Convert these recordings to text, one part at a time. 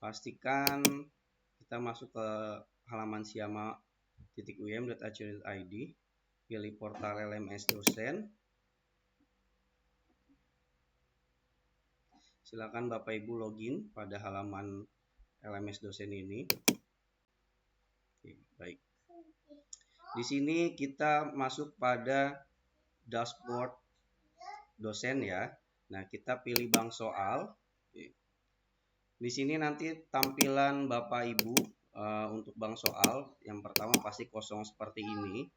pastikan kita masuk ke halaman siama.um.ac.id, pilih portal LMS dosen. Silakan Bapak Ibu login pada halaman LMS dosen ini. Oke, baik. Di sini kita masuk pada dashboard dosen ya. Nah, kita pilih bank soal. Di sini nanti tampilan Bapak Ibu untuk bank soal. Yang pertama pasti kosong seperti ini.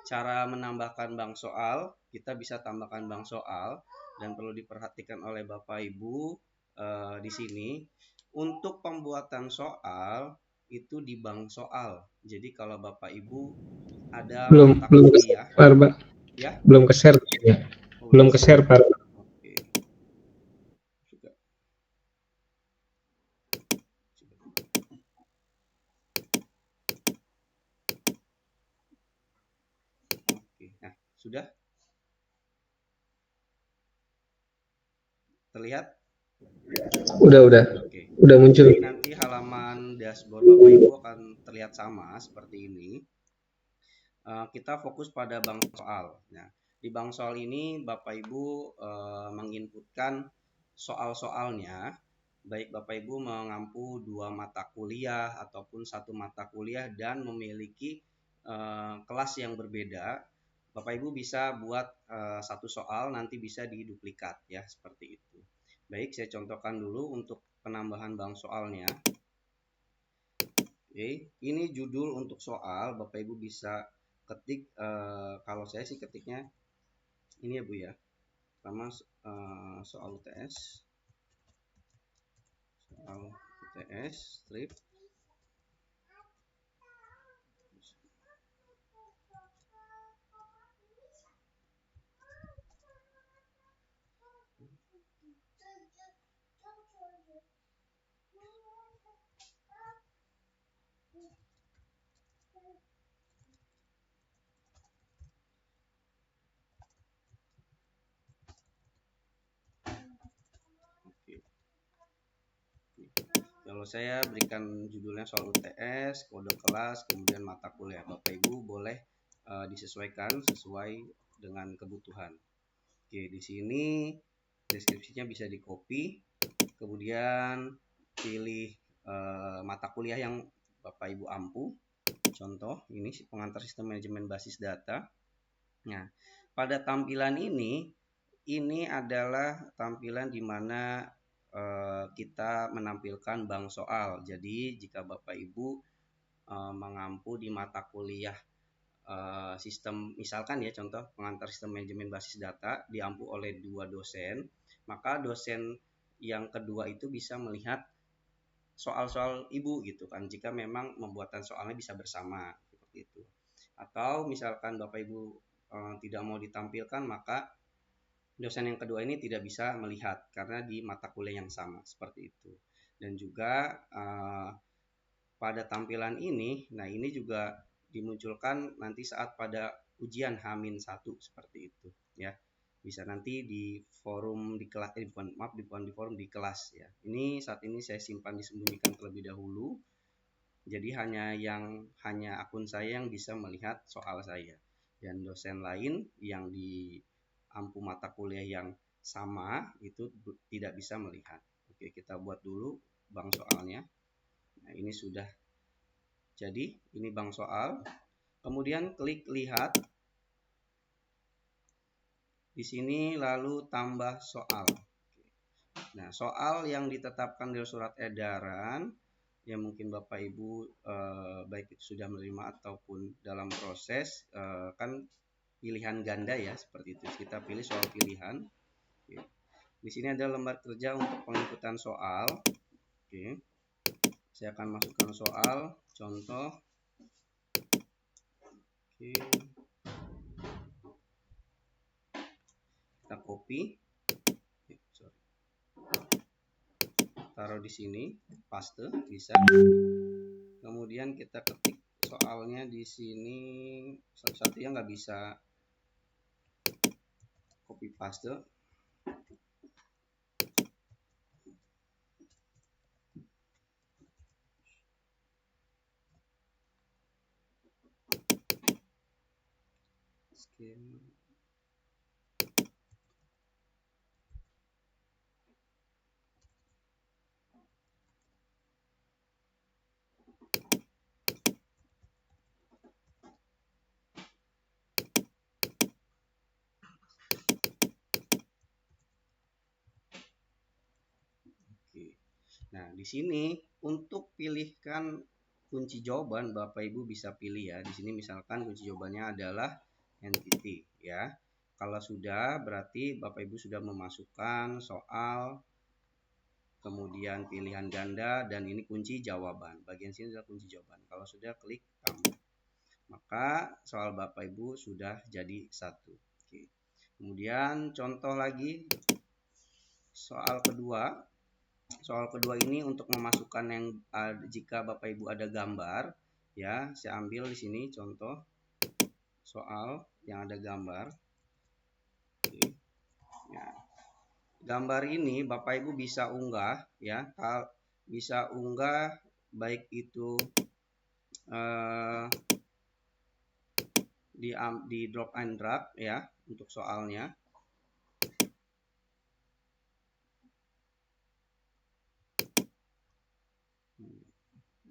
Cara menambahkan bank soal, kita bisa tambahkan bank soal, dan perlu diperhatikan oleh Bapak Ibu di sini. Untuk pembuatan soal itu di bank soal. Jadi kalau Bapak Ibu ada mata kuliah, ya, belum ke-share ya. Belum ke-share, Pak. Oke. Nah, sudah terlihat? Udah. Oke. Udah muncul. Jadi nanti halaman dashboard Bapak Ibu akan terlihat sama seperti ini. Kita fokus pada bank soal. Nah, di bank soal ini Bapak Ibu menginputkan soal-soalnya. Baik Bapak Ibu mengampu 2 mata kuliah ataupun 1 mata kuliah dan memiliki kelas yang berbeda, Bapak Ibu bisa buat 1 soal, nanti bisa diduplikat ya, seperti itu. Baik, saya contohkan dulu untuk penambahan bank soalnya. Oke, ini judul untuk soal, Bapak Ibu bisa ketik, kalau saya sih ketiknya ini ya Bu ya. Pertama soal UTS. Soal UTS strip. Kalau saya berikan judulnya soal UTS, kode kelas, kemudian mata kuliah. Bapak Ibu boleh disesuaikan sesuai dengan kebutuhan. Oke, di sini deskripsinya bisa di copy, kemudian pilih mata kuliah yang Bapak Ibu ampu. Contoh ini pengantar sistem manajemen basis data. Nah, pada tampilan ini adalah tampilan di mana kita menampilkan bank soal. Jadi jika Bapak Ibu mengampu di mata kuliah sistem, misalkan ya contoh pengantar sistem manajemen basis data diampu oleh 2 dosen, maka dosen yang kedua itu bisa melihat soal-soal Ibu gitu kan, jika memang pembuatan soalnya bisa bersama seperti itu. Atau misalkan Bapak Ibu tidak mau ditampilkan, maka dosen yang kedua ini tidak bisa melihat karena di mata kuliah yang sama seperti itu. Dan juga pada tampilan ini, nah ini juga dimunculkan nanti saat pada ujian H-1 seperti itu ya. Bisa nanti di forum di kelas, bukan di forum, di kelas ya. Ini saat ini saya simpan disembunyikan terlebih dahulu. Jadi hanya akun saya yang bisa melihat soal saya, dan dosen lain yang di ampu mata kuliah yang sama itu tidak bisa melihat. Oke, kita buat dulu bank soalnya. Nah, ini sudah jadi, ini bank soal. Kemudian klik lihat. Di sini lalu tambah soal. Nah, soal yang ditetapkan dari surat edaran yang mungkin Bapak Ibu baik itu sudah menerima ataupun dalam proses, kan pilihan ganda ya, seperti itu. Kita pilih soal pilihan. Oke. Di sini ada lembar kerja untuk penginputan soal. Oke. Saya akan masukkan soal contoh. Oke. Kita copy. Taruh di sini, paste bisa. Kemudian kita ketik soalnya di sini satu-satu ya, nggak bisa copy paste. Scan. Oke. Nah, di sini untuk pilihkan kunci jawaban, Bapak Ibu bisa pilih ya. Di sini misalkan kunci jawabannya adalah entity ya. Kalau sudah, berarti Bapak Ibu sudah memasukkan soal, kemudian pilihan ganda, dan ini kunci jawaban. Bagian sini adalah kunci jawaban. Kalau sudah, klik tambah. Maka soal Bapak Ibu sudah jadi satu. Oke. Kemudian contoh lagi soal kedua. Soal kedua ini untuk memasukkan yang jika Bapak Ibu ada gambar ya, saya ambil di sini contoh soal yang ada gambar. Oke. Ya. Gambar ini Bapak Ibu bisa unggah ya, bisa unggah baik itu di drop and drag ya untuk soalnya.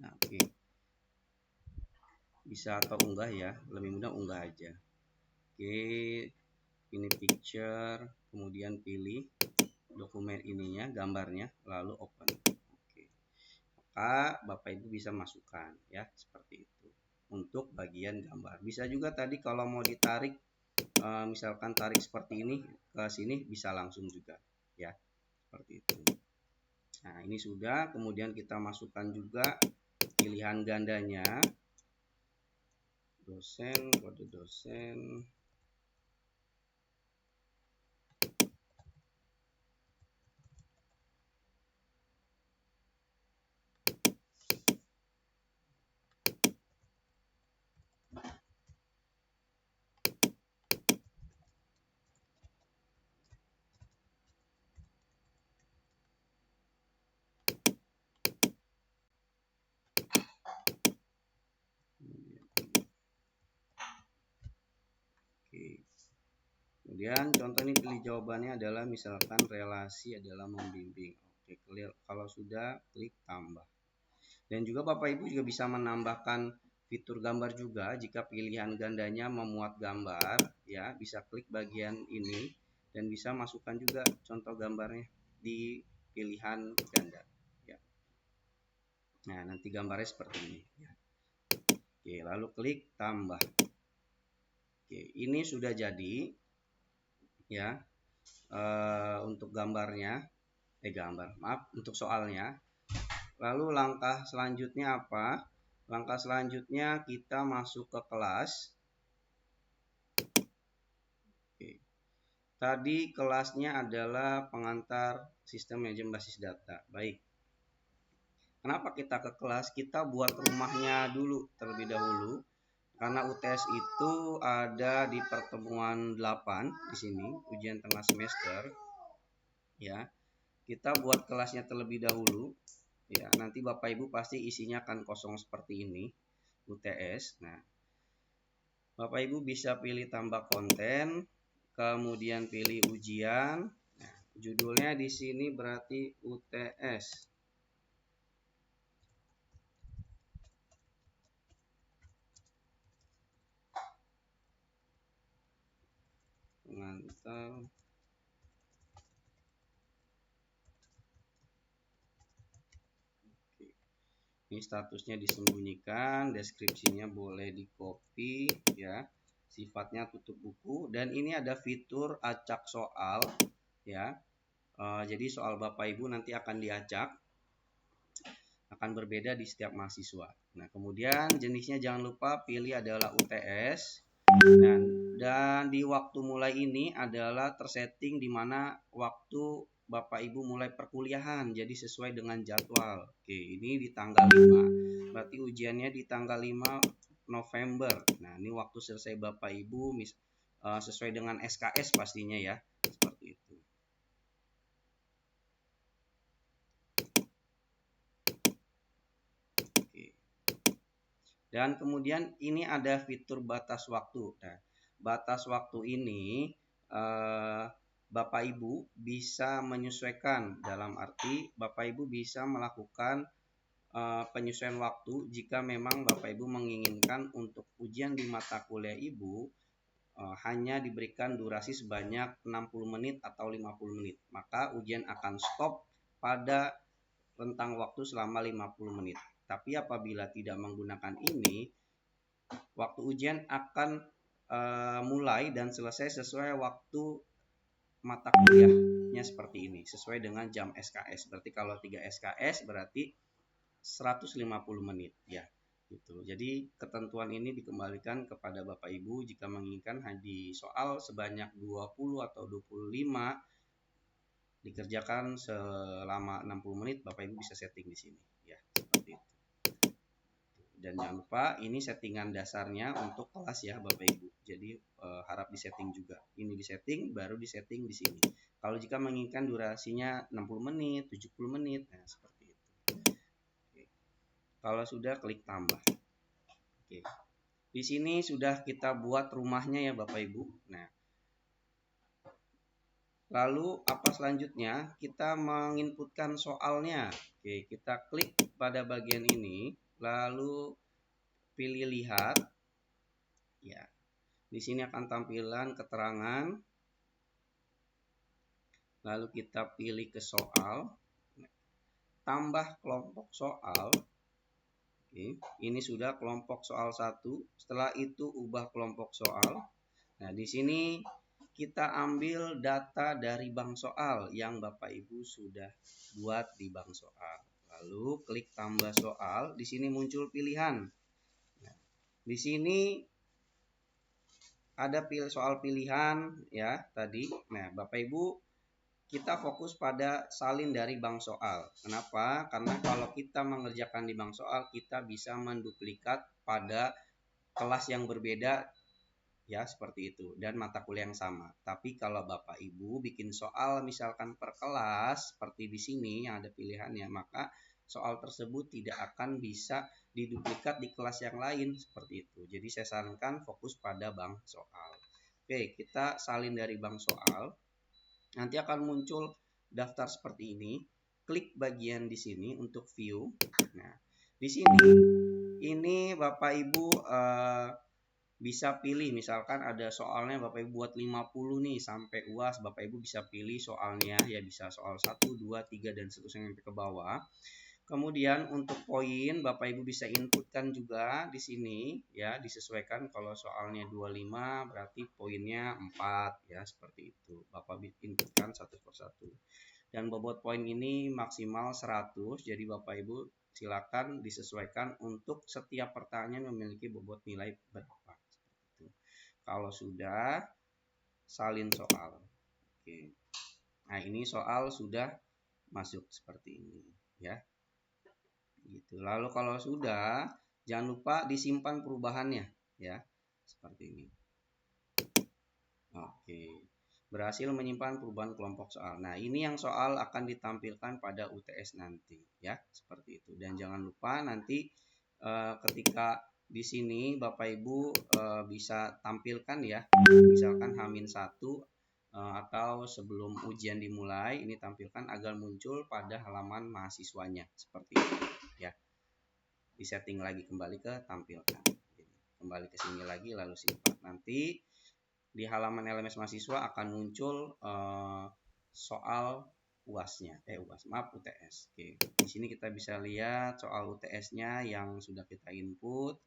Nah, oke. Bisa atau unggah ya, lebih mudah unggah aja. Oke, ini picture, kemudian pilih dokumen ininya, gambarnya, lalu open. Oke. Maka Bapak Ibu bisa masukkan ya, seperti itu. Untuk bagian gambar. Bisa juga tadi kalau mau ditarik, misalkan tarik seperti ini ke sini, bisa langsung juga ya, seperti itu. Nah, ini sudah, kemudian kita masukkan juga pilihan gandanya. Dosen, kode dosen. Oke. Kemudian contoh ini pilih jawabannya adalah misalkan relasi adalah membimbing. Oke, clear. Kalau sudah, klik tambah. Dan juga Bapak Ibu juga bisa menambahkan fitur gambar juga jika pilihan gandanya memuat gambar ya, bisa klik bagian ini dan bisa masukkan juga contoh gambarnya di pilihan ganda ya. Nah, nanti gambarnya seperti ini ya. Oke, lalu klik tambah. Oke, ini sudah jadi ya, untuk gambarnya, maaf, untuk soalnya. Lalu langkah selanjutnya apa? Langkah selanjutnya kita masuk ke kelas. Oke. Tadi kelasnya adalah pengantar sistem manajemen basis data. Baik. Kenapa kita ke kelas? Kita buat rumahnya dulu terlebih dahulu. Karena UTS itu ada di pertemuan 8 di sini, ujian tengah semester. Ya. Kita buat kelasnya terlebih dahulu. Ya, nanti Bapak Ibu pasti isinya akan kosong seperti ini, UTS. Nah, Bapak Ibu bisa pilih tambah konten, kemudian pilih ujian. Nah, judulnya di sini berarti UTS. Pengantar. Oke. Ini statusnya disembunyikan, deskripsinya boleh di copy ya. Sifatnya tutup buku dan ini ada fitur acak soal ya. Jadi soal Bapak Ibu nanti akan diacak, akan berbeda di setiap mahasiswa. Nah, kemudian jenisnya jangan lupa pilih adalah UTS. Dan di waktu mulai ini adalah tersetting di mana waktu Bapak Ibu mulai perkuliahan, jadi sesuai dengan jadwal. Oke, ini di tanggal 5. Berarti ujiannya di tanggal 5 November. Nah, ini waktu selesai Bapak Ibu sesuai dengan SKS pastinya ya. Seperti itu. Oke. Dan kemudian ini ada fitur batas waktu. Nah, batas waktu ini Bapak Ibu bisa menyesuaikan, dalam arti Bapak Ibu bisa melakukan penyesuaian waktu jika memang Bapak Ibu menginginkan untuk ujian di mata kuliah Ibu hanya diberikan durasi sebanyak 60 menit atau 50 menit. Maka ujian akan stop pada rentang waktu selama 50 menit. Tapi apabila tidak menggunakan ini, waktu ujian akan mulai dan selesai sesuai waktu mata kuliahnya seperti ini, sesuai dengan jam SKS. Berarti kalau 3 SKS berarti 150 menit ya. Gitu. Jadi ketentuan ini dikembalikan kepada Bapak Ibu jika menginginkan di soal sebanyak 20 atau 25 dikerjakan selama 60 menit, Bapak Ibu bisa setting di sini ya, seperti itu. Dan jangan lupa ini settingan dasarnya untuk kelas ya Bapak Ibu. Jadi harap disetting juga. Ini disetting, baru disetting di sini. Kalau jika menginginkan durasinya 60 menit, 70 menit, nah seperti itu. Oke. Kalau sudah klik tambah. Oke. Di sini sudah kita buat rumahnya ya Bapak Ibu. Nah, lalu apa selanjutnya? Kita menginputkan soalnya. Oke, kita klik pada bagian ini, lalu pilih lihat. Ya. Di sini akan tampilan keterangan. Lalu kita pilih ke soal. Tambah kelompok soal. Oke, ini sudah kelompok soal 1. Setelah itu ubah kelompok soal. Nah, di sini kita ambil data dari bank soal yang Bapak Ibu sudah buat di bank soal. Lalu klik tambah soal, di sini muncul pilihan. Nah, di sini ada soal pilihan ya tadi. Nah, Bapak Ibu kita fokus pada salin dari bank soal. Kenapa? Karena kalau kita mengerjakan di bank soal, kita bisa menduplikat pada kelas yang berbeda ya, seperti itu, dan mata kuliah yang sama. Tapi kalau Bapak Ibu bikin soal misalkan per kelas seperti di sini yang ada pilihannya, maka soal tersebut tidak akan bisa diduplikat di kelas yang lain seperti itu. Jadi saya sarankan fokus pada bank soal. Oke, kita salin dari bank soal. Nanti akan muncul daftar seperti ini. Klik bagian di sini untuk view. Nah, di sini ini Bapak Ibu bisa pilih, misalkan ada soalnya Bapak Ibu buat 50 nih sampai UAS, Bapak Ibu bisa pilih soalnya ya, bisa soal 1, 2, 3 dan seterusnya sampai ke bawah. Kemudian untuk poin Bapak Ibu bisa inputkan juga di sini ya, disesuaikan. Kalau soalnya 25 berarti poinnya 4 ya, seperti itu. Bapak inputkan satu persatu. Dan bobot poin ini maksimal 100. Jadi Bapak Ibu silakan disesuaikan untuk setiap pertanyaan memiliki bobot nilai berapa. Kalau sudah salin soal. Oke. Nah, ini soal sudah masuk seperti ini ya. Gitu. Lalu kalau sudah, jangan lupa disimpan perubahannya ya. Seperti ini. Oke. Berhasil menyimpan perubahan kelompok soal. Nah, ini yang soal akan ditampilkan pada UTS nanti ya, seperti itu. Dan jangan lupa nanti ketika di sini Bapak Ibu bisa tampilkan ya, misalkan H-1 atau sebelum ujian dimulai, ini tampilkan agar muncul pada halaman mahasiswanya seperti itu ya. Disetting lagi kembali ke tampilkan. Kembali ke sini lagi lalu simpan. Nanti di halaman LMS mahasiswa akan muncul soal UAS-nya, UTS. Oke, di sini kita bisa lihat soal UTS-nya yang sudah kita input.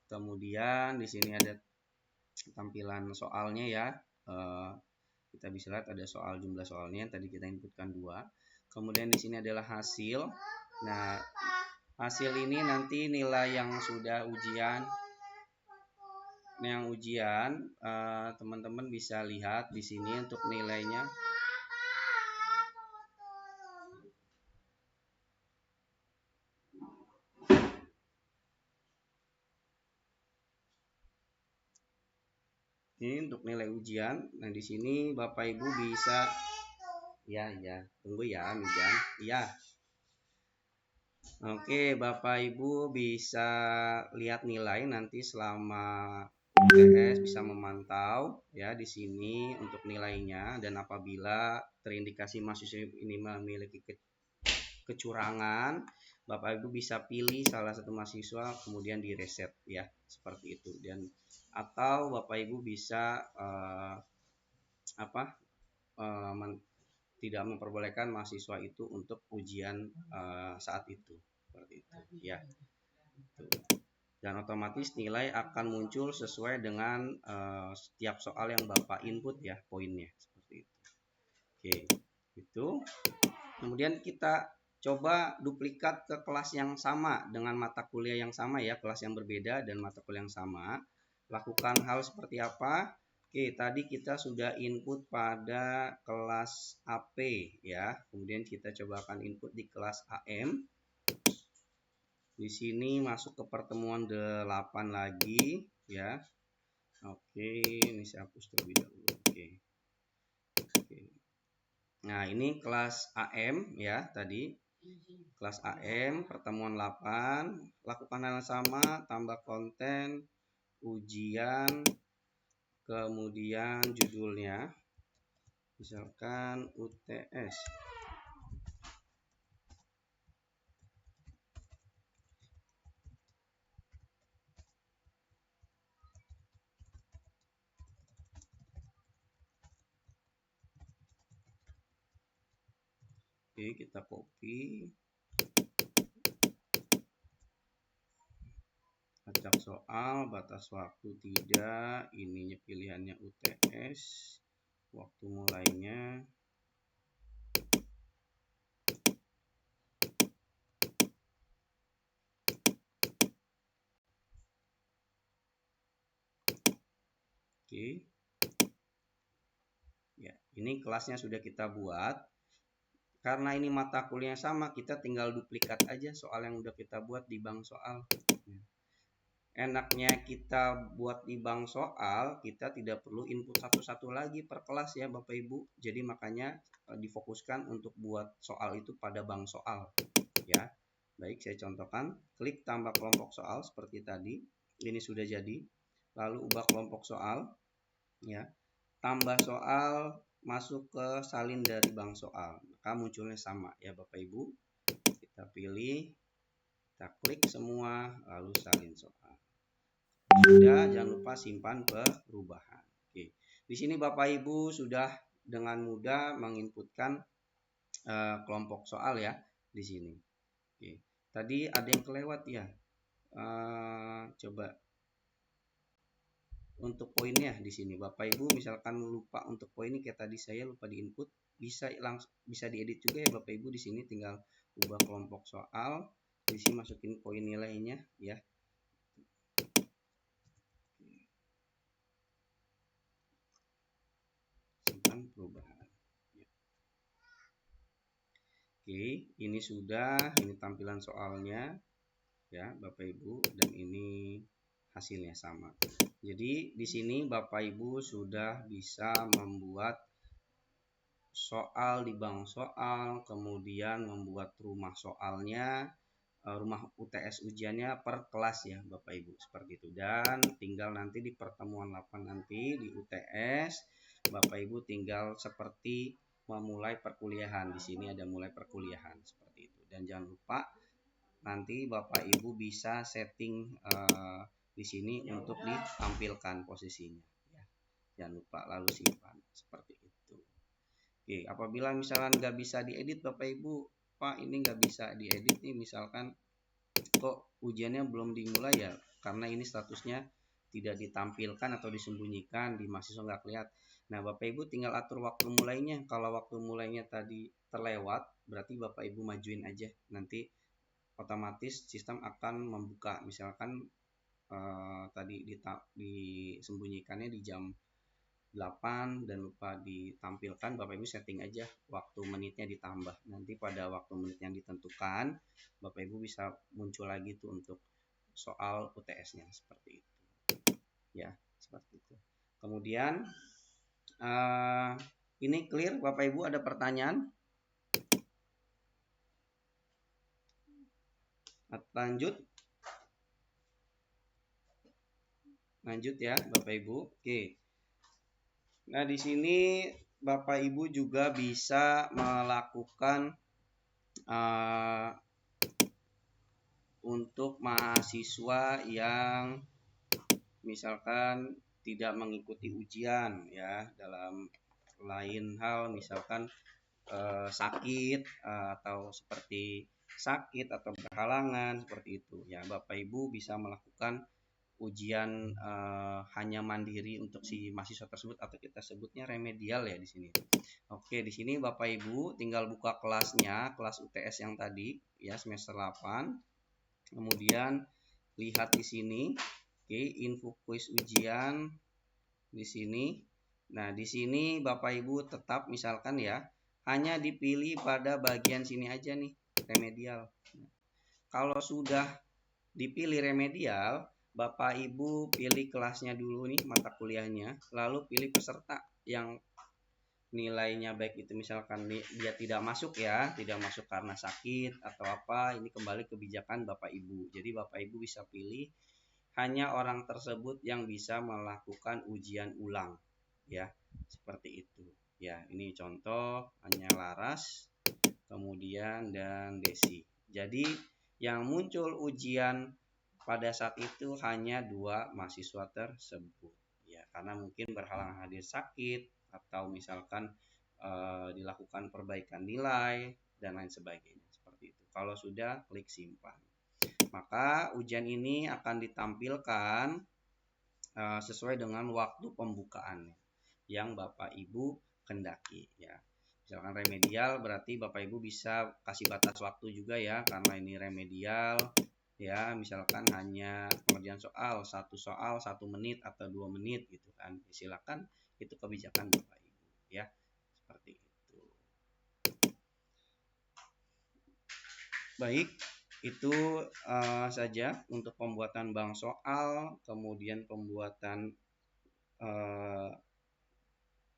Kemudian di sini ada tampilan soalnya ya. Kita bisa lihat ada soal, jumlah soalnya yang tadi kita inputkan 2. Kemudian di sini adalah hasil. Nah, hasil ini nanti nilai yang sudah ujian. Yang ujian teman-teman bisa lihat di sini untuk nilainya. Ini untuk nilai ujian. Nah, di sini Bapak Ibu bisa ya, tunggu ya, Mijan. Iya. Oke, Bapak Ibu bisa lihat nilai nanti selama UTS bisa memantau ya di sini untuk nilainya, dan apabila terindikasi mahasiswa ini memiliki kecurangan, Bapak Ibu bisa pilih salah satu mahasiswa kemudian direset ya, seperti itu. Dan atau Bapak Ibu bisa tidak memperbolehkan mahasiswa itu untuk ujian saat itu, seperti itu ya. Dan otomatis nilai akan muncul sesuai dengan setiap soal yang Bapak input ya, poinnya seperti itu. Oke, itu. Kemudian kita coba duplikat ke kelas yang sama dengan mata kuliah yang sama ya, kelas yang berbeda dan mata kuliah yang sama. Lakukan hal seperti apa? Oke, tadi kita sudah input pada kelas AP ya. Kemudian kita coba akan input di kelas AM. Di sini masuk ke pertemuan 8 lagi ya. Oke, ini saya hapus terlebih dahulu. Oke. Nah, ini kelas AM ya tadi. Kelas AM pertemuan 8, lakukan hal yang sama, tambah konten, ujian, kemudian judulnya misalkan UTS. Oke, kita copy, acak soal, batas waktu tidak, ininya pilihannya UTS, waktu mulainya. Oke. Ya, ini kelasnya sudah kita buat. Karena ini mata kuliah sama, kita tinggal duplikat aja soal yang udah kita buat di bank soal. Enaknya kita buat di bank soal, kita tidak perlu input satu-satu lagi per kelas ya Bapak Ibu. Jadi makanya difokuskan untuk buat soal itu pada bank soal ya. Baik, saya contohkan. Klik tambah kelompok soal seperti tadi. Ini sudah jadi. Lalu ubah kelompok soal ya. Tambah soal, masuk ke salin dari bank soal, maka munculnya sama ya Bapak Ibu. Kita pilih, kita klik semua, lalu salin soal. Sudah, jangan lupa simpan perubahan. Oke, di sini Bapak Ibu sudah dengan mudah menginputkan kelompok soal ya di sini. Oke, tadi ada yang kelewat ya. Coba untuk poinnya di sini Bapak Ibu misalkan lupa untuk poinnya kayak tadi saya lupa di input, bisa diedit juga ya Bapak Ibu. Di sini tinggal ubah kelompok soal, di sini masukin poin nilainya ya. Simpan perubahan ya. Oke, ini sudah, ini tampilan soalnya ya Bapak Ibu, dan ini hasilnya sama. Jadi di sini Bapak Ibu sudah bisa membuat soal di bank soal, kemudian membuat rumah soalnya, rumah UTS ujiannya per kelas ya Bapak Ibu, seperti itu. Dan tinggal nanti di pertemuan 8 nanti di UTS Bapak Ibu tinggal seperti memulai perkuliahan. Di sini ada mulai perkuliahan seperti itu. Dan jangan lupa nanti Bapak Ibu bisa setting di sini untuk ditampilkan posisinya ya. Jangan lupa lalu simpan seperti itu. Oke, apabila misalkan nggak bisa diedit Bapak Ibu, Pak ini nggak bisa diedit nih, misalkan kok ujiannya belum dimulai ya, karena ini statusnya tidak ditampilkan atau disembunyikan, di mahasiswa nggak kelihatan. Nah Bapak Ibu tinggal atur waktu mulainya. Kalau waktu mulainya tadi terlewat, berarti Bapak Ibu majuin aja, nanti otomatis sistem akan membuka. Misalkan tadi disembunyikannya di jam 8 dan lupa ditampilkan, Bapak Ibu setting aja waktu menitnya ditambah. Nanti pada waktu menit yang ditentukan, Bapak Ibu bisa muncul lagi tuh untuk soal UTS-nya seperti itu. Ya, seperti itu. Kemudian ini clear Bapak Ibu, ada pertanyaan? Lanjut. Lanjut ya Bapak Ibu. Oke. Nah, di sini Bapak Ibu juga bisa melakukan untuk mahasiswa yang misalkan tidak mengikuti ujian ya, dalam lain hal misalkan sakit atau seperti sakit atau berhalangan seperti itu ya, Bapak Ibu bisa melakukan ujian hanya mandiri untuk si mahasiswa tersebut, atau kita sebutnya remedial ya di sini. Oke, di sini Bapak Ibu tinggal buka kelasnya, kelas UTS yang tadi ya, semester 8. Kemudian lihat di sini, oke, info kuis ujian di sini. Nah, di sini Bapak Ibu tetap misalkan ya, hanya dipilih pada bagian sini aja nih, remedial. Kalau sudah dipilih remedial, Bapak Ibu pilih kelasnya dulu nih, mata kuliahnya, lalu pilih peserta yang nilainya baik itu misalkan dia tidak masuk ya, tidak masuk karena sakit atau apa, ini kembali kebijakan Bapak Ibu. Jadi Bapak Ibu bisa pilih hanya orang tersebut yang bisa melakukan ujian ulang ya, seperti itu ya. Ini contoh hanya Laras, kemudian dan Desi. Jadi yang muncul ujian pada saat itu hanya 2 mahasiswa tersebut ya, karena mungkin berhalangan hadir sakit atau misalkan dilakukan perbaikan nilai dan lain sebagainya seperti itu. Kalau sudah, klik simpan. Maka ujian ini akan ditampilkan sesuai dengan waktu pembukaan yang Bapak Ibu kendaki ya. Misalkan remedial berarti Bapak Ibu bisa kasih batas waktu juga ya, karena ini remedial ya, misalkan hanya pengerjaan soal 1 menit atau 2 menit gitu kan. Silakan, itu kebijakan Bapak Ibu ya. Seperti itu. Baik, itu saja untuk pembuatan bank soal, kemudian pembuatan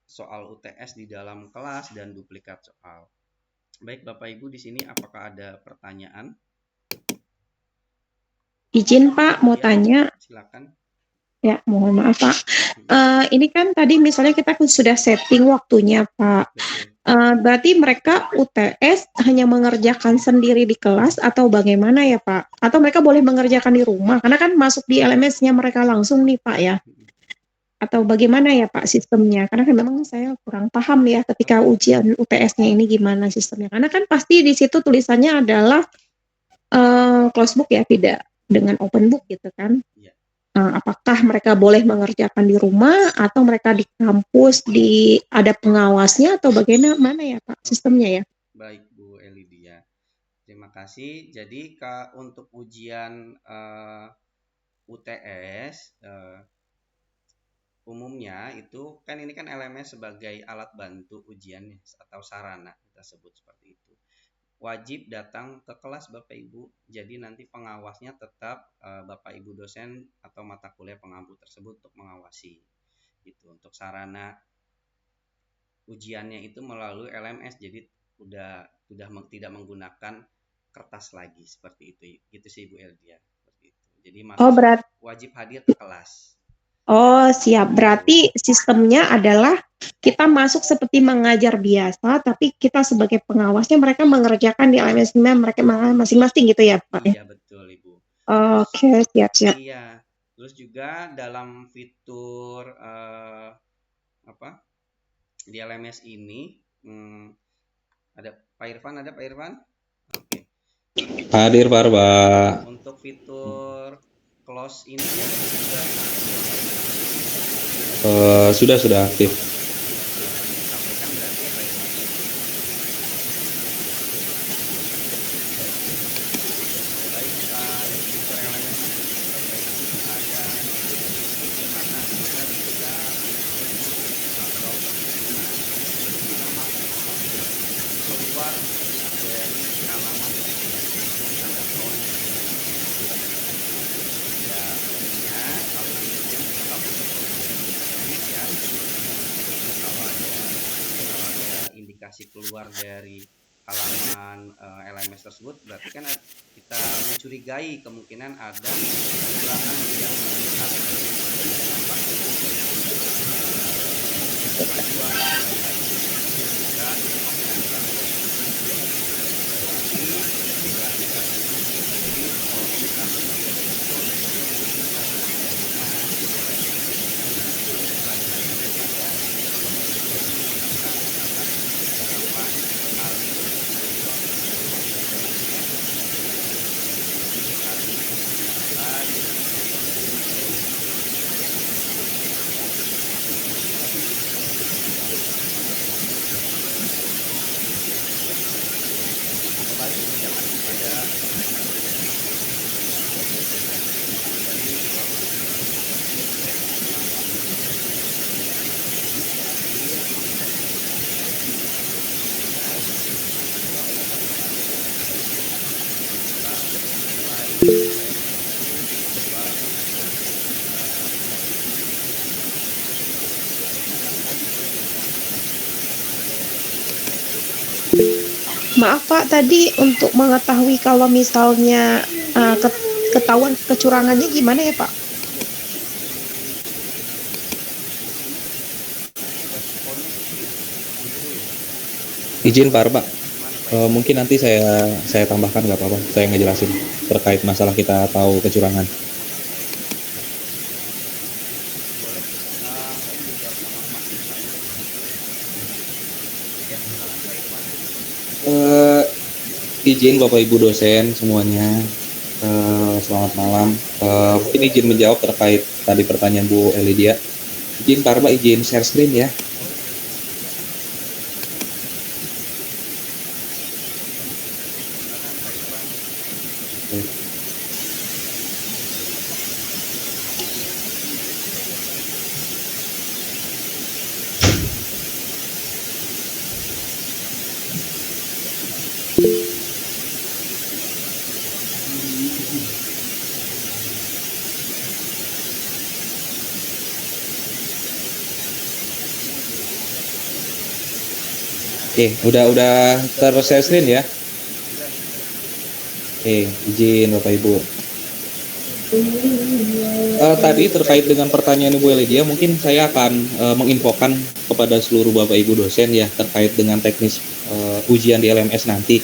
soal UTS di dalam kelas dan duplikat soal. Baik Bapak Ibu, di sini apakah ada pertanyaan? Izin Pak, mau tanya. Silakan. Ya, mohon maaf Pak. Ini kan tadi misalnya kita sudah setting waktunya Pak. Berarti mereka UTS hanya mengerjakan sendiri di kelas atau bagaimana ya Pak? Atau mereka boleh mengerjakan di rumah? Karena kan masuk di LMS-nya mereka langsung nih Pak ya. Atau bagaimana ya Pak sistemnya? Karena kan memang saya kurang paham ya ketika ujian UTS-nya ini gimana sistemnya. Karena kan pasti di situ tulisannya adalah closed book ya, tidak dengan open book gitu kan. Apakah mereka boleh mengerjakan di rumah atau mereka di kampus ada pengawasnya atau bagaimana ya Pak sistemnya ya? Baik Bu Elidia, terima kasih. Jadi untuk ujian UTS umumnya itu kan ini kan LMS sebagai alat bantu ujian atau sarana, kita sebut seperti itu. Wajib datang ke kelas Bapak Ibu. Jadi nanti pengawasnya tetap Bapak Ibu dosen atau mata kuliah pengampu tersebut untuk mengawasi. Itu untuk sarana ujiannya itu melalui LMS. Jadi sudah tidak menggunakan kertas lagi seperti itu. Gitu sih Bu Eldia, seperti itu. Jadi wajib hadir ke kelas. Oh siap, berarti sistemnya adalah kita masuk seperti mengajar biasa, tapi kita sebagai pengawasnya mereka mengerjakan di LMS-nya mereka masing-masing gitu ya Pak? Iya betul Ibu. Oke, siap-siap. Iya, terus juga dalam fitur di LMS ini ada Pak Irfan, Pak Irfan? Oke. Hadir Pak. Untuk fitur close ini sudah aktif. Disampaikan berarti ya Pak Irfan? Baik, di fitur LMS ini ada di mana kita bisa atau keluar dari halaman ada phone ya, umumnya kalau nantinya kita ya, kalau ada indikasi keluar dari halaman LMS tersebut, berarti kan kita mencurigai kemungkinan ada kekurangan yang melihat dampak kemajuan dan Maaf Pak, tadi untuk mengetahui kalau misalnya ketahuan kecurangannya gimana ya Pak? Izin Pak Arba, mungkin nanti saya tambahkan, nggak apa-apa, saya ngejelasin terkait masalah kita tahu kecurangan. Izin Bapak Ibu dosen semuanya, selamat malam. Mungkin izin menjawab terkait tadi pertanyaan Bu Elidia. Izin Pak Arba, izin share screen ya. Oke, udah ter-share screen ya. Oke, izin Bapak Ibu. Tadi terkait dengan pertanyaan Ibu Elidia, mungkin saya akan menginfokan kepada seluruh Bapak Ibu dosen ya terkait dengan teknis ujian di LMS nanti.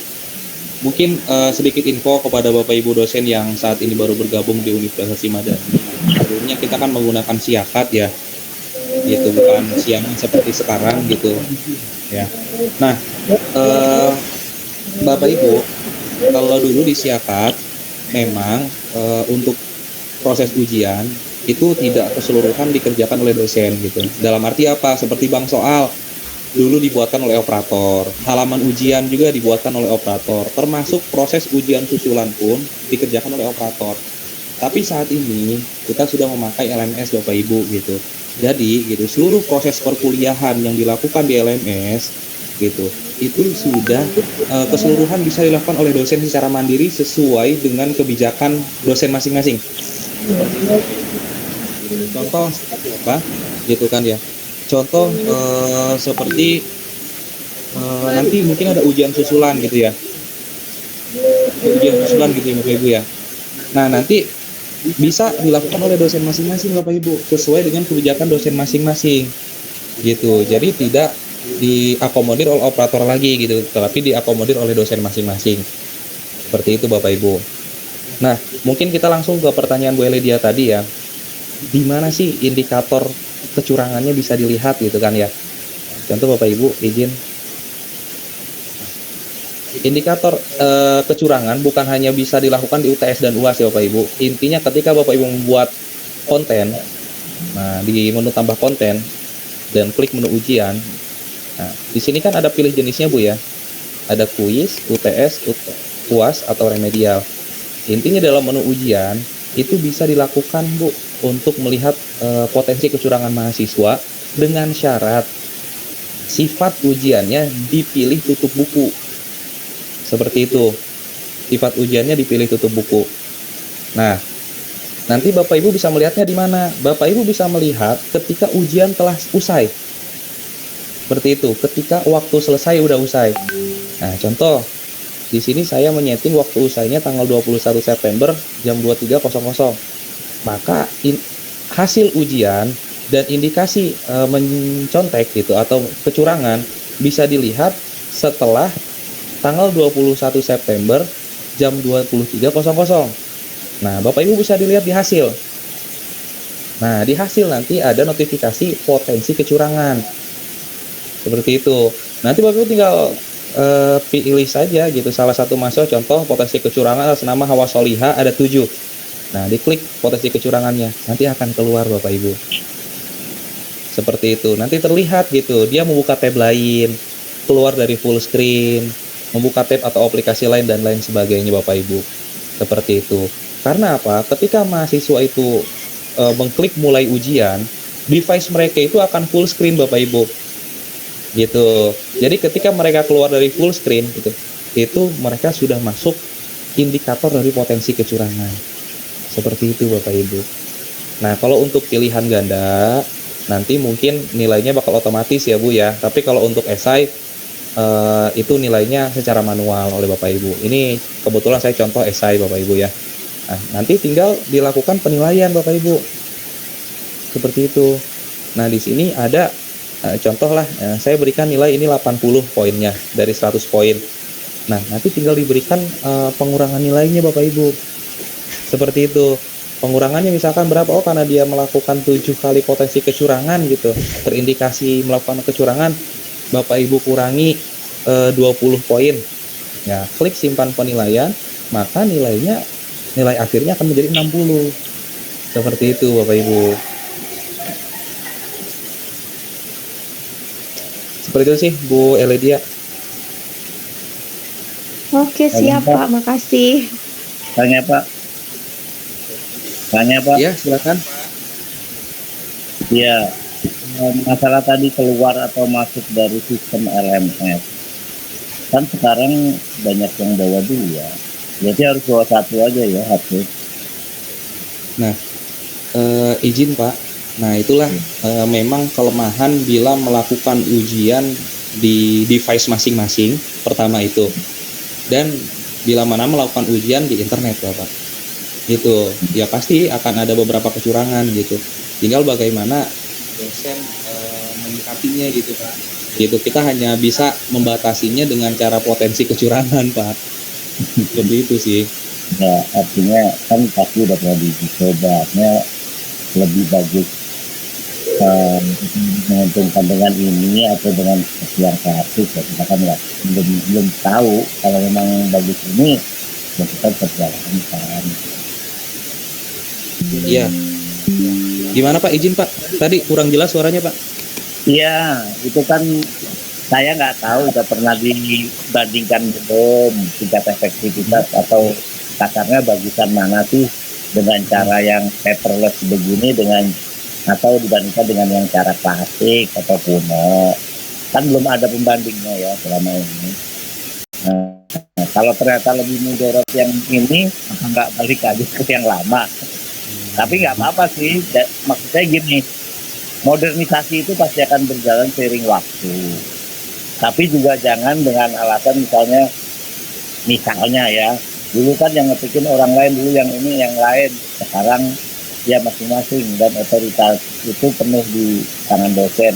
Mungkin sedikit info kepada Bapak Ibu dosen yang saat ini baru bergabung di Universitas Madani. Sebelumnya kita kan menggunakan siakat ya, gitu, bukan siang seperti sekarang gitu ya. Nah, Bapak Ibu, kalau dulu di siakat memang untuk proses ujian itu tidak keseluruhan dikerjakan oleh dosen gitu. Dalam arti apa? Seperti bank soal dulu dibuatkan oleh operator, halaman ujian juga dibuatkan oleh operator, termasuk proses ujian susulan pun dikerjakan oleh operator. Tapi saat ini kita sudah memakai LMS Bapak Ibu gitu. Jadi gitu seluruh proses perkuliahan yang dilakukan di LMS gitu itu sudah keseluruhan bisa dilakukan oleh dosen secara mandiri sesuai dengan kebijakan dosen masing-masing. Contoh apa gitu kan ya, contoh seperti nanti mungkin ada ujian susulan gitu ya, ujian susulan gitu ya Bapak Ibu ya. Nah nanti bisa dilakukan oleh dosen masing-masing Bapak Ibu sesuai dengan kebijakan dosen masing-masing gitu. Jadi tidak diakomodir oleh operator lagi gitu, tetapi diakomodir oleh dosen masing-masing. Seperti itu Bapak Ibu. Nah, mungkin kita langsung ke pertanyaan Bu Elidia tadi ya. Di mana sih indikator kecurangannya bisa dilihat gitu kan ya? Contoh Bapak Ibu, izin. Indikator kecurangan bukan hanya bisa dilakukan di UTS dan UAS ya Bapak Ibu. Intinya ketika Bapak Ibu membuat konten, nah di menu tambah konten dan klik menu ujian, nah di sini kan ada pilih jenisnya Bu ya. Ada kuis, UTS, UAS atau remedial. Intinya dalam menu ujian itu bisa dilakukan Bu untuk melihat potensi kecurangan mahasiswa dengan syarat sifat ujiannya dipilih tutup buku. Seperti itu, sifat ujiannya dipilih tutup buku. Nah, nanti Bapak Ibu bisa melihatnya di mana? Bapak Ibu bisa melihat ketika ujian telah usai. Seperti itu, ketika waktu selesai udah usai. Nah, contoh di sini saya menyeting waktu usainya tanggal 21 September jam 23.00. Maka hasil ujian dan indikasi mencontek gitu atau kecurangan bisa dilihat setelah tanggal 21 September jam 23.00. Nah, Bapak Ibu bisa dilihat di hasil. Nah, di hasil nanti ada notifikasi potensi kecurangan. Seperti itu. Nanti Bapak Ibu tinggal pilih saja gitu salah satu mahasiswa, contoh potensi kecurangan atas nama Hawa Soliha ada 7. Nah, diklik potensi kecurangannya, nanti akan keluar Bapak Ibu. Seperti itu. Nanti terlihat gitu, dia membuka tab lain, keluar dari full screen, membuka tab atau aplikasi lain dan lain sebagainya Bapak Ibu. Seperti itu. Karena apa? Ketika mahasiswa itu mengklik mulai ujian, device mereka itu akan full screen Bapak Ibu. Gitu. Jadi ketika mereka keluar dari full screen gitu, itu mereka sudah masuk indikator dari potensi kecurangan. Seperti itu Bapak Ibu. Nah, kalau untuk pilihan ganda nanti mungkin nilainya bakal otomatis ya Bu ya. Tapi kalau untuk esai itu nilainya secara manual oleh Bapak Ibu. Ini kebetulan saya contoh esai Bapak Ibu ya. Nah, nanti tinggal dilakukan penilaian Bapak Ibu. Seperti itu. Nah, di sini ada contoh lah, saya berikan nilai ini 80 poinnya dari 100 poin. Nah, nanti tinggal diberikan pengurangan nilainya Bapak Ibu. Seperti itu. Pengurangannya misalkan berapa? Oh, karena dia melakukan 7 kali potensi kecurangan gitu, terindikasi melakukan kecurangan, Bapak Ibu kurangi 20 poin. Ya, klik simpan penilaian, maka nilai akhirnya akan menjadi 60. Seperti itu Bapak Ibu. Seperti itu sih Bu Eledia. Oke, siap Pak, makasih. Tanya Pak. Ya, silakan. Ya, masalah tadi keluar atau masuk dari sistem LMS. Kan sekarang banyak yang bawa 2. Jadi harus bawa 1 aja ya HP. Nah, izin Pak. Nah, itulah memang kelemahan bila melakukan ujian di device masing-masing, pertama itu. Dan bila mana melakukan ujian di internet Bapak. Gitu. Ya pasti akan ada beberapa kecurangan gitu. Tinggal bagaimana dosen menyikapinya gitu Pak. Gitu, kita hanya bisa membatasinya dengan cara potensi kecurangan Pak. Seperti itu sih. Ya, artinya kan pasti udah pernah dicobanya lebih bagus menguntungkan dengan ini atau dengan yang satu. Kita kan belum tahu. Kalau memang bagus ini, ya kita perjalankan. Iya. Gimana Pak, izin Pak? Tadi kurang jelas suaranya Pak. Iya, itu kan saya nggak tahu udah pernah dibandingkan belum tingkat efektivitas atau kasarnya bagusan mana sih dengan cara yang paperless begini dengan atau dibandingkan dengan yang cara klasik atau kuno. Kan belum ada pembandingnya ya selama ini. Nah, kalau ternyata lebih mudarat yang ini, nggak balik aja ke yang lama. Tapi nggak apa-apa sih. Maksud saya gini, modernisasi itu pasti akan berjalan seiring waktu. Tapi juga jangan dengan alasan misalnya ya, dulu kan yang ngepikin orang lain, dulu yang ini yang lain. Sekarang ya masing-masing dan otoritas itu penuh di tangan dosen.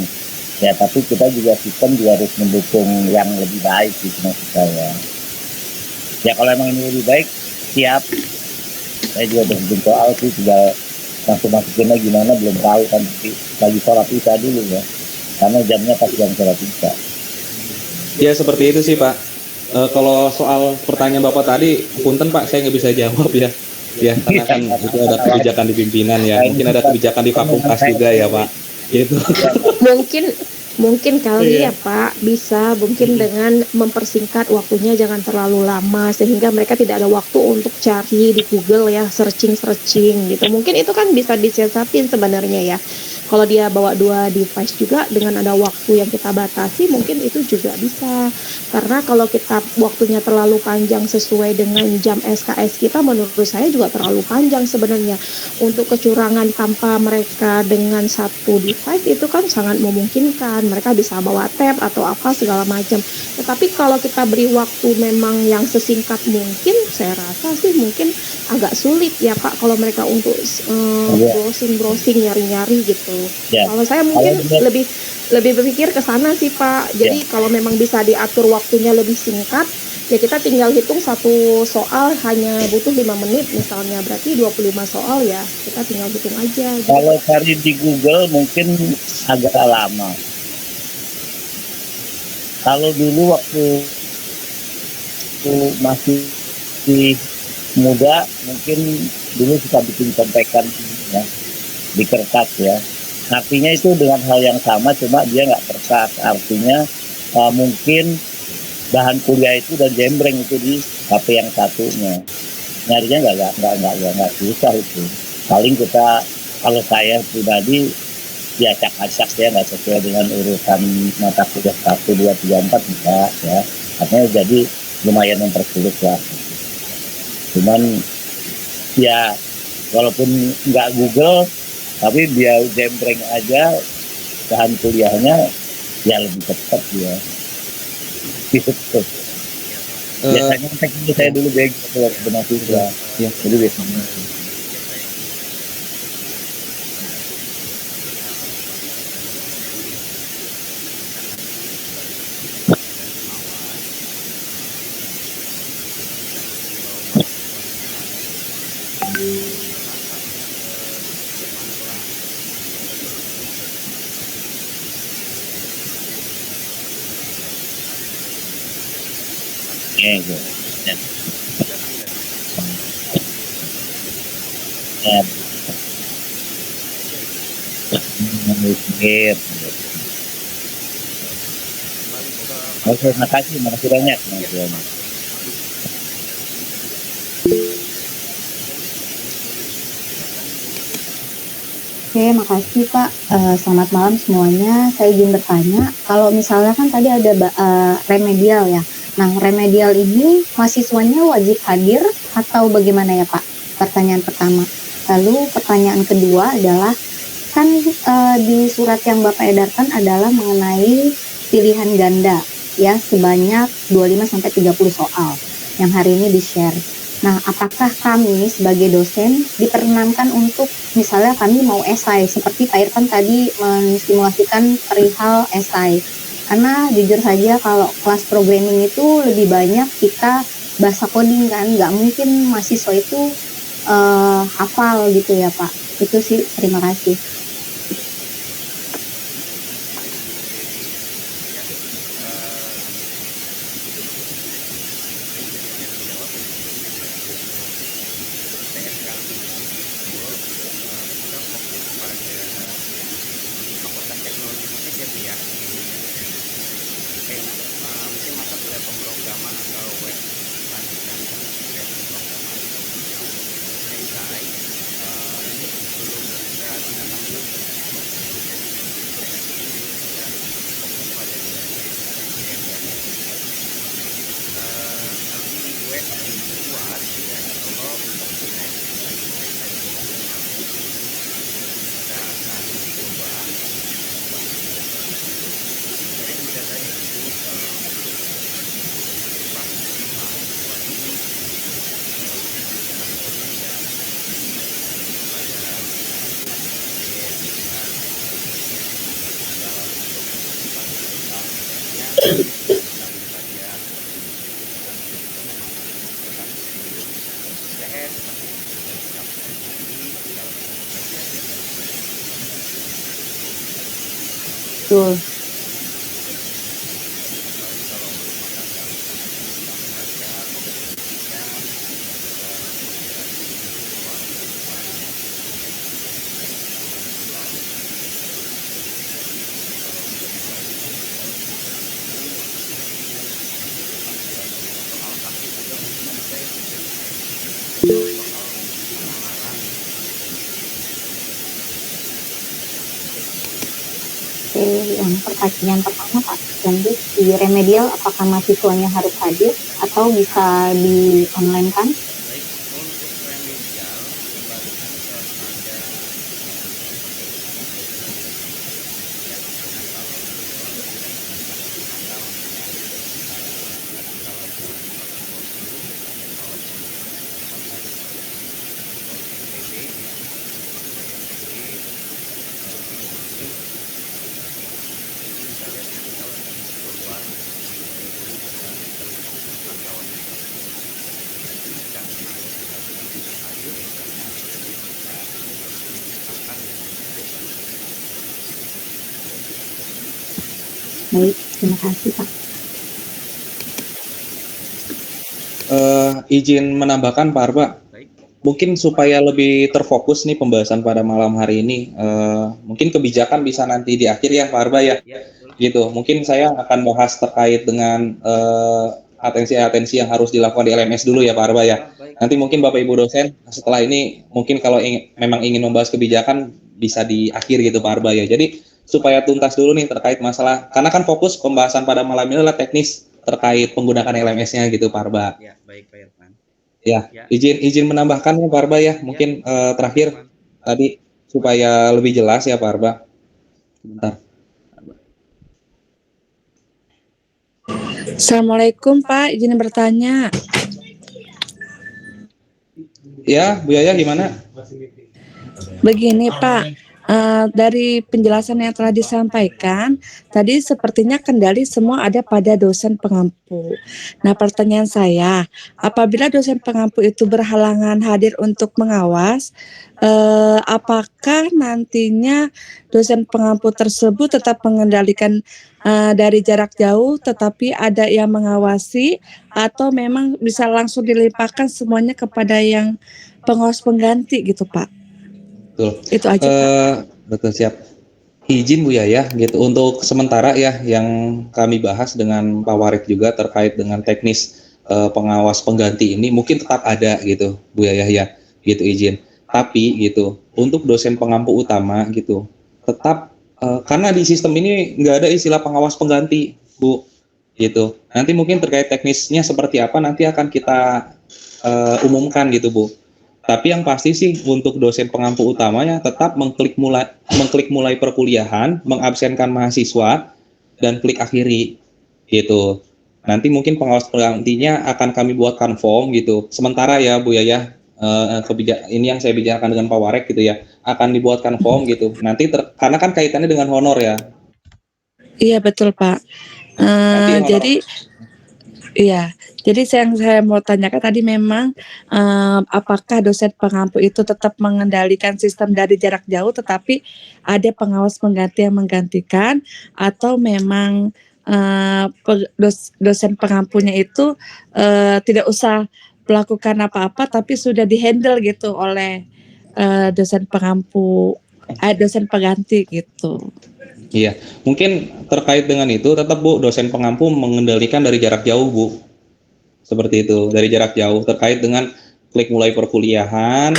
Ya, tapi kita juga sistem juga harus mendukung yang lebih baik gitu maksud saya. Ya kalau emang ini lebih baik, siap. Saya juga udah bikin soal sih, tinggal langsung masukinnya gimana belum tahu kan, lagi sholat isya dulu ya. Karena jamnya pas jam sholat isya. Ya seperti itu sih Pak. Kalau soal pertanyaan Bapak tadi, punten Pak, saya nggak bisa jawab ya. Ya, karena kan itu ada kebijakan di pimpinan ya. Mungkin ada kebijakan di fakultas juga ya Pak. Gitu. Mungkin kali ya Pak, bisa mungkin dengan mempersingkat waktunya, jangan terlalu lama sehingga mereka tidak ada waktu untuk cari di Google ya, searching gitu. Mungkin itu kan bisa disiasatin sebenarnya ya. kalau dia bawa 2 device juga dengan ada waktu yang kita batasi mungkin itu juga bisa. Karena kalau kita waktunya terlalu panjang sesuai dengan jam SKS kita menurut saya juga terlalu panjang sebenarnya. Untuk kecurangan tanpa mereka dengan satu device itu kan sangat memungkinkan. Mereka bisa bawa tab atau apa segala macam. Tetapi kalau kita beri waktu memang yang sesingkat mungkin, saya rasa sih mungkin agak sulit ya Pak kalau mereka untuk Iya, browsing nyari-nyari gitu. ya. Kalau saya Kalau mungkin dia, lebih berpikir ke sana sih Pak. ya, Jadi kalau memang bisa diatur waktunya lebih singkat, ya kita tinggal hitung satu soal hanya butuh 5 menit misalnya, berarti 25 soal ya. Kita tinggal hitung aja gitu. kalau cari di Google mungkin agak lama. Kalau dulu waktu masih muda, mungkin dulu suka bikin contekan ya, di kertas ya. Artinya itu dengan hal yang sama, cuma dia nggak kertas. Artinya mungkin bahan kuliah itu dan jembreng itu di HP yang satunya. Nyarinya nggak susah itu. Paling kita, kalau saya pribadi ya acak-acak ya, nggak sesuai dengan urutan mata kuliah 1, 2, 3, 4 bisa ya. Artinya jadi lumayan mempersulit lah. Cuman ya walaupun nggak Google, tapi dia jembreng aja bahan kuliahnya ya lebih cepat ya. Gitu. Biasanya teknik saya dulu bego kalau mahasiswa. Ya. Jadi biasanya. Gitu. Ya. Ya. Mikir. Oke, makasih banyak. Oke, makasih Pak. Selamat malam semuanya. Saya izin bertanya, kalau misalnya kan tadi ada remedial ya. Nah, remedial ini mahasiswanya wajib hadir atau bagaimana ya Pak? Pertanyaan pertama. Lalu pertanyaan kedua adalah, kan di surat yang Bapak edarkan adalah mengenai pilihan ganda ya sebanyak 25-30 soal yang hari ini di-share. Nah, apakah kami sebagai dosen diperkenankan untuk misalnya kami mau esai seperti Pak Irfan tadi mensimulasikan perihal esai? Karena jujur saja kalau kelas programming itu lebih banyak kita bahasa coding kan, nggak mungkin mahasiswa itu hafal gitu ya Pak. Itu sih, terima kasih. Betul. pertanyaan pertama Pak, lanjut di remedial apakah mahasiswanya harus hadir atau bisa di online kan? Baik, untuk remedial kembalikan kepada ya, karena kalau Baik, terima kasih Pak. Izin menambahkan Pak Arba, baik, mungkin supaya lebih terfokus nih pembahasan pada malam hari ini, mungkin kebijakan bisa nanti di akhir ya Pak Arba ya, ya betul. gitu. Mungkin saya akan bahas terkait dengan atensi-atensi yang harus dilakukan di LMS dulu ya Pak Arba ya. Baik, Nanti mungkin Bapak Ibu dosen setelah ini mungkin kalau memang ingin membahas kebijakan bisa di akhir gitu Pak Arba ya. Jadi supaya tuntas dulu nih terkait masalah, karena kan fokus pembahasan pada malam ini adalah teknis terkait penggunaan LMS-nya gitu Pak Arba. ya baik Pak Irfan. Ya, Ya. izin menambahkan ya Pak Arba ya, mungkin terakhir tadi supaya lebih jelas ya Pak Arba. Sebentar. Assalamualaikum Pak, izin bertanya. Ya, Bu Yaya gimana? Begini Pak, dari penjelasan yang telah disampaikan, tadi sepertinya kendali semua ada pada dosen pengampu. Nah pertanyaan saya, apabila dosen pengampu itu berhalangan hadir untuk mengawas, apakah nantinya dosen pengampu tersebut tetap mengendalikan dari jarak jauh tetapi ada yang mengawasi atau memang bisa langsung dilimpahkan semuanya kepada yang pengawas pengganti gitu Pak? Betul. Itu aja Pak. Betul, siap. Izin Bu Yaya gitu untuk sementara ya yang kami bahas dengan Pak Warik juga terkait dengan teknis pengawas pengganti ini mungkin tetap ada gitu Bu Yaya ya gitu izin. Tapi gitu untuk dosen pengampu utama gitu tetap karena di sistem ini nggak ada istilah pengawas pengganti Bu gitu. Nanti mungkin terkait teknisnya seperti apa nanti akan kita umumkan gitu Bu. Tapi yang pasti sih untuk dosen pengampu utamanya tetap mengklik mulai perkuliahan, mengabsenkan mahasiswa dan klik akhiri gitu. Nanti mungkin pengawas penggantinya akan kami buatkan form gitu. Sementara ya Bu Yaya, ini yang saya bicarakan dengan Pak Warek gitu ya, akan dibuatkan form gitu. Nanti karena kan kaitannya dengan honor ya. Iya betul Pak. Jadi iya, jadi yang saya mau tanyakan tadi memang apakah dosen pengampu itu tetap mengendalikan sistem dari jarak jauh, tetapi ada pengawas pengganti yang menggantikan, atau memang dosen pengampunya itu tidak usah melakukan apa-apa, tapi sudah dihandle gitu oleh dosen pengampu, dosen pengganti gitu. Iya, mungkin terkait dengan itu tetap Bu, dosen pengampu mengendalikan dari jarak jauh Bu. Seperti itu, dari jarak jauh terkait dengan klik mulai perkuliahan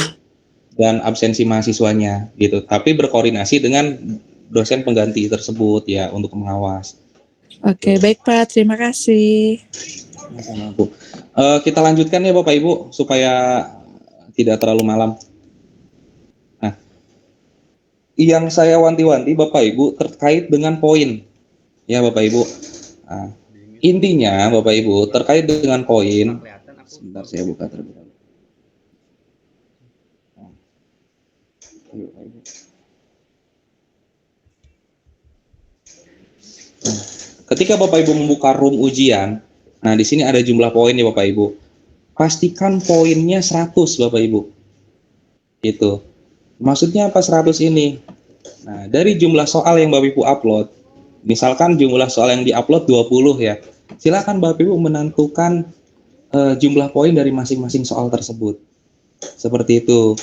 dan absensi mahasiswanya gitu. Tapi berkoordinasi dengan dosen pengganti tersebut ya untuk mengawas. Oke, baik Pak, terima kasih. Sama Bu. Kita lanjutkan ya Bapak Ibu supaya tidak terlalu malam. Nah, yang saya wanti-wanti Bapak Ibu terkait dengan poin ya Bapak Ibu. Nah, intinya Bapak Ibu terkait dengan poin, sebentar saya buka terlebih dahulu. Ketika Bapak Ibu membuka room ujian, nah di sini ada jumlah poin ya Bapak Ibu. Pastikan poinnya 100 Bapak Ibu. Gitu. Maksudnya apa 100 ini? Nah, dari jumlah soal yang Bapak Ibu upload, misalkan jumlah soal yang diupload 20 ya. Silakan Bapak Ibu menentukan jumlah poin dari masing-masing soal tersebut. Seperti itu.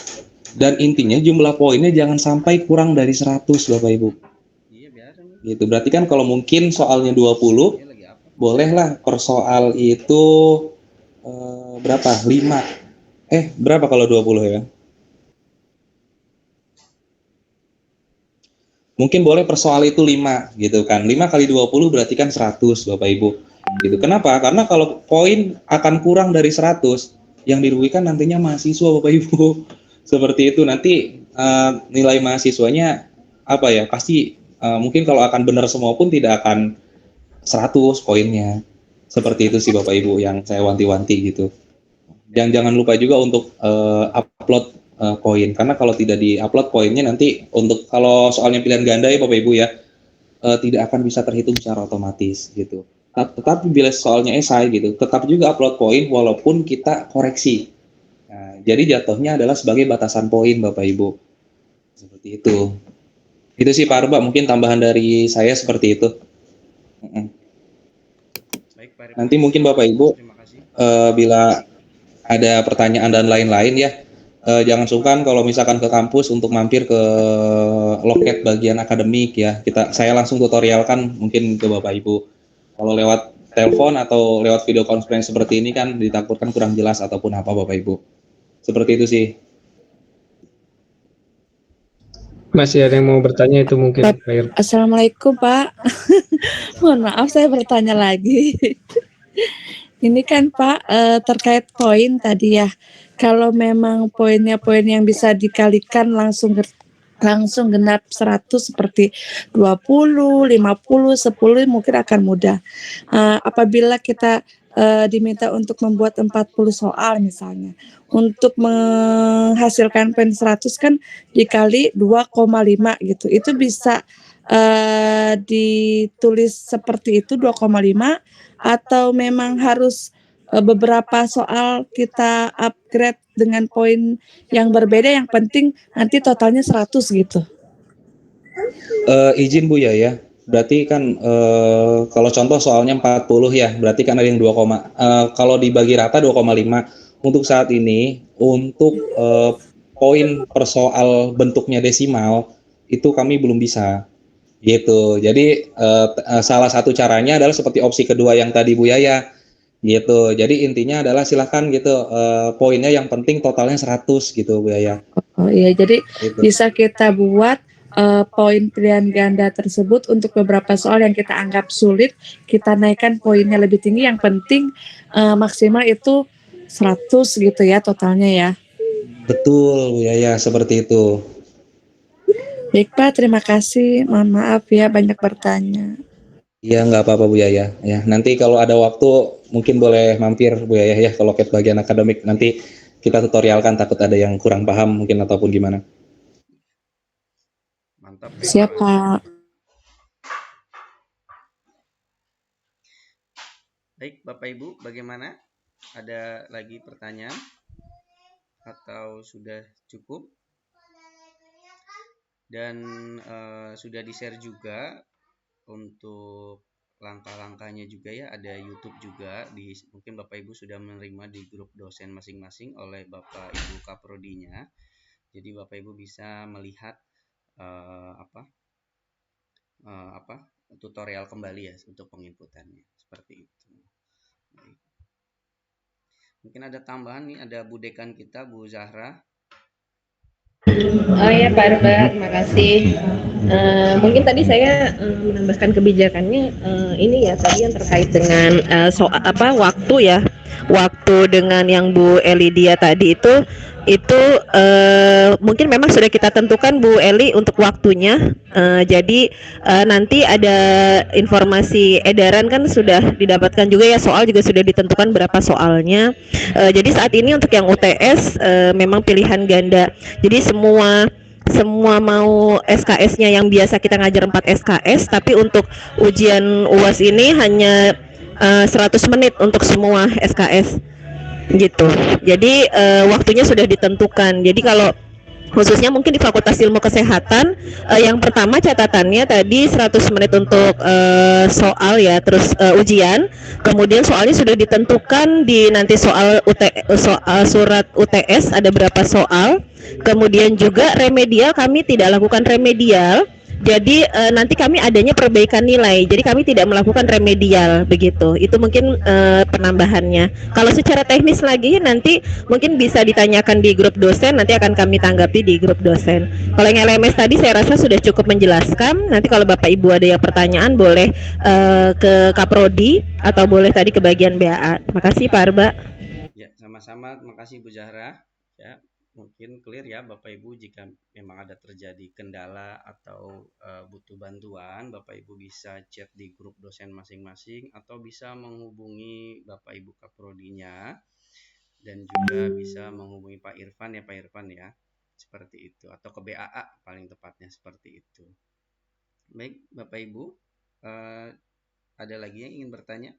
Dan intinya jumlah poinnya jangan sampai kurang dari 100 Bapak Ibu. Iya, biasa nih. Gitu. Berarti kan kalau mungkin soalnya 20, Dia lagi apa? bolehlah per soal itu berapa? 5. Berapa kalau 20 ya? mungkin boleh per soal itu 5 gitu kan. 5 kali 20 berarti kan 100 Bapak Ibu. Gitu. Kenapa? Karena kalau poin akan kurang dari 100, yang dirugikan nantinya mahasiswa Bapak Ibu. Seperti itu, nanti nilai mahasiswanya apa ya, pasti mungkin kalau akan benar semua pun tidak akan 100 poinnya. Seperti itu sih Bapak Ibu yang saya wanti-wanti gitu. Jangan lupa juga untuk upload poin, karena kalau tidak di-upload poinnya nanti untuk kalau soalnya pilihan ganda ya Bapak Ibu ya, tidak akan bisa terhitung secara otomatis gitu. Tetapi bila soalnya esai gitu, tetap juga upload poin walaupun kita koreksi. Nah, jadi jatuhnya adalah sebagai batasan poin Bapak Ibu. Seperti itu. Itu sih Pak Arba, mungkin tambahan dari saya seperti itu. Baik, Pak Arba. Nanti mungkin Bapak Ibu bila ada pertanyaan dan lain-lain ya, jangan sungkan kalau misalkan ke kampus untuk mampir ke loket bagian akademik ya. Saya langsung tutorialkan mungkin ke Bapak Ibu. Kalau lewat telepon atau lewat video conference seperti ini kan ditakutkan kurang jelas ataupun apa Bapak Ibu. Seperti itu sih. Masih ada yang mau bertanya itu mungkin. Assalamualaikum Pak. Mohon maaf saya bertanya lagi. Ini kan Pak terkait poin tadi ya. Kalau memang poinnya poin yang bisa dikalikan langsung genap 100 seperti 20, 50, 10 mungkin akan mudah. Apabila kita diminta untuk membuat 40 soal misalnya. Untuk menghasilkan poin 100 kan dikali 2,5 gitu. Itu bisa ditulis seperti itu 2,5 atau memang harus beberapa soal kita upgrade dengan poin yang berbeda, yang penting nanti totalnya 100 gitu. Izin Bu ya. Berarti kan kalau contoh soalnya 40 ya, berarti kan ada yang 2, kalau dibagi rata 2,5. Untuk saat ini untuk poin per soal bentuknya desimal itu kami belum bisa. Gitu. Jadi salah satu caranya adalah seperti opsi kedua yang tadi Bu Yaya. Gitu. Jadi intinya adalah silakan gitu poinnya yang penting totalnya 100 gitu Bu Yaya. Oh iya, jadi gitu. Bisa kita buat poin pilihan ganda tersebut untuk beberapa soal yang kita anggap sulit, kita naikkan poinnya lebih tinggi, yang penting maksimal itu 100 gitu ya totalnya ya. Betul Bu Yaya, seperti itu. Baik Pak, terima kasih. Mohon maaf ya banyak bertanya. Iya, nggak apa-apa Bu Yaya. Ya, nanti kalau ada waktu mungkin boleh mampir Bu Yaya ya ke loket bagian akademik. Nanti kita tutorialkan, takut ada yang kurang paham mungkin ataupun gimana. Mantap. Siap Pak. Baik Bapak Ibu, bagaimana? Ada lagi pertanyaan? Atau sudah cukup? Dan sudah di-share juga untuk langkah-langkahnya juga ya, ada YouTube juga, mungkin Bapak Ibu sudah menerima di grup dosen masing-masing oleh Bapak Ibu Kaprodinya. Jadi Bapak Ibu bisa melihat tutorial kembali ya untuk penginputannya, seperti itu. Baik. Mungkin ada tambahan nih, ada Bu Dekan kita, Bu Zahra. Oh ya Pak Arba, terima kasih. Mungkin tadi saya menambahkan kebijakannya ini ya, tadi yang terkait dengan waktu ya, waktu dengan yang Bu Elidia tadi itu mungkin memang sudah kita tentukan Bu Eli untuk waktunya. Jadi nanti ada informasi edaran kan sudah didapatkan juga ya, soal juga sudah ditentukan berapa soalnya. Jadi saat ini untuk yang UTS memang pilihan ganda. Jadi semua mau SKS-nya yang biasa kita ngajar 4 SKS, tapi untuk ujian UAS ini hanya 100 menit untuk semua SKS gitu. Jadi waktunya sudah ditentukan. Jadi kalau khususnya mungkin di Fakultas Ilmu Kesehatan, yang pertama catatannya tadi 100 menit untuk soal ya, terus ujian. Kemudian soalnya sudah ditentukan di nanti soal surat UTS ada berapa soal. Kemudian juga remedial, kami tidak lakukan remedial Jadi nanti kami adanya perbaikan nilai. Jadi kami tidak melakukan remedial begitu. Itu mungkin penambahannya. Kalau secara teknis lagi nanti mungkin bisa ditanyakan di grup dosen, nanti akan kami tanggapi di grup dosen. Kalau yang LMS tadi saya rasa sudah cukup menjelaskan. Nanti kalau Bapak Ibu ada yang pertanyaan boleh ke Kaprodi atau boleh tadi ke bagian BAA. Terima kasih Pak Arba. Ya, sama-sama. Terima kasih Bu Zahra. Ya, mungkin clear ya Bapak Ibu, jika memang ada terjadi kendala atau butuh bantuan, Bapak Ibu bisa chat di grup dosen masing-masing atau bisa menghubungi Bapak Ibu Kaprodinya, dan juga bisa menghubungi Pak Irfan ya, seperti itu, atau ke BAA paling tepatnya seperti itu. Baik Bapak Ibu, ada lagi yang ingin bertanya?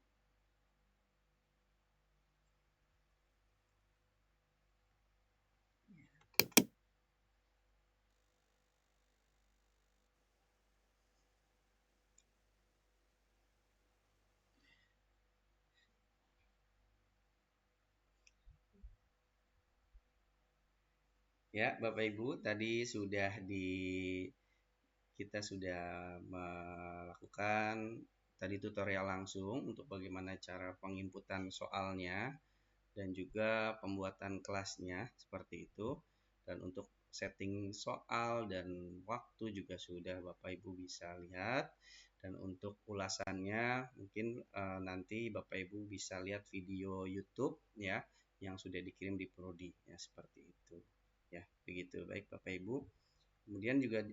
Ya, Bapak Ibu, tadi kita sudah melakukan tadi tutorial langsung untuk bagaimana cara penginputan soalnya dan juga pembuatan kelasnya seperti itu. Dan untuk setting soal dan waktu juga sudah Bapak Ibu bisa lihat. Dan untuk ulasannya mungkin nanti Bapak Ibu bisa lihat video YouTube ya yang sudah dikirim di Prodi ya, seperti itu. Ya, begitu. Baik Bapak Ibu. Kemudian juga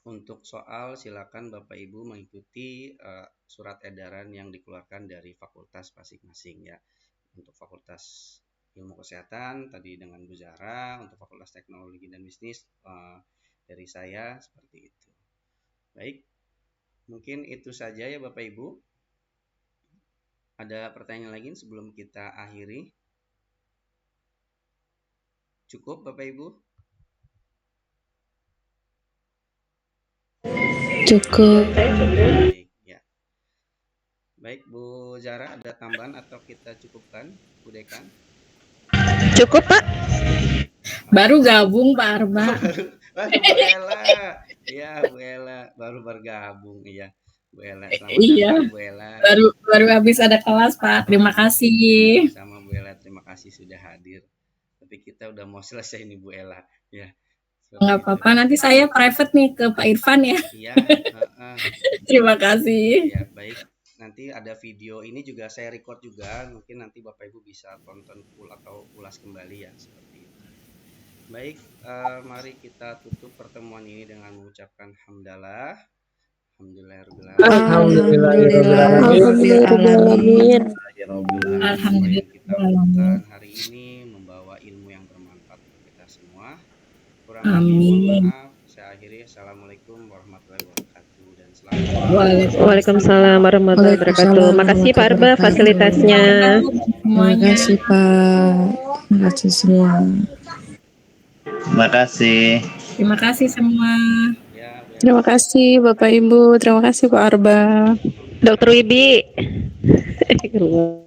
untuk soal silakan Bapak Ibu mengikuti surat edaran yang dikeluarkan dari fakultas masing-masing ya. Untuk Fakultas Ilmu Kesehatan tadi dengan Bu Zahra, untuk Fakultas Teknologi dan Bisnis dari saya seperti itu. Baik, mungkin itu saja ya Bapak Ibu. Ada pertanyaan lagi sebelum kita akhiri? Cukup Bapak Ibu? Cukup. Baik, ya. Baik Bu Zahra, ada tambahan atau kita cukupkan Bu Dekan? Cukup Pak. Baru gabung Pak Arba. Baru Bu Ella. Ya Bu Ella baru bergabung ya. Bu Ella, selamat Iya. datang Bu Ella. Baru habis ada kelas Pak. Terima kasih. Sama Bu Ella, terima kasih sudah hadir. Tapi kita udah mau selesai nih Bu Ella ya. Nggak apa-apa, nanti saya private nih ke Pak Irfan ya. Iya. Terima kasih. Ya baik. Nanti ada video ini juga saya record juga. Mungkin nanti Bapak Ibu bisa tonton full atau ulas kembali ya seperti itu. Baik, mari kita tutup pertemuan ini dengan mengucapkan hamdalah. Alhamdulillahirobbilalamin. Alhamdulillah kita lakukan hari ini membawa ilmu yang bermanfaat untuk kita semua. Kurang lebih mohon maaf. Saya akhiri. Assalamualaikum warahmatullahi wabarakatuh dan selamat. Waalaikumsalam warahmatullahi wabarakatuh. Makasih Pak Arba fasilitasnya. Terima kasih Pak. Terima kasih semua. Terima kasih. Terima kasih semua. Terima kasih Bapak Ibu. Terima kasih Pak Arba. Dokter Wibi. Thank you.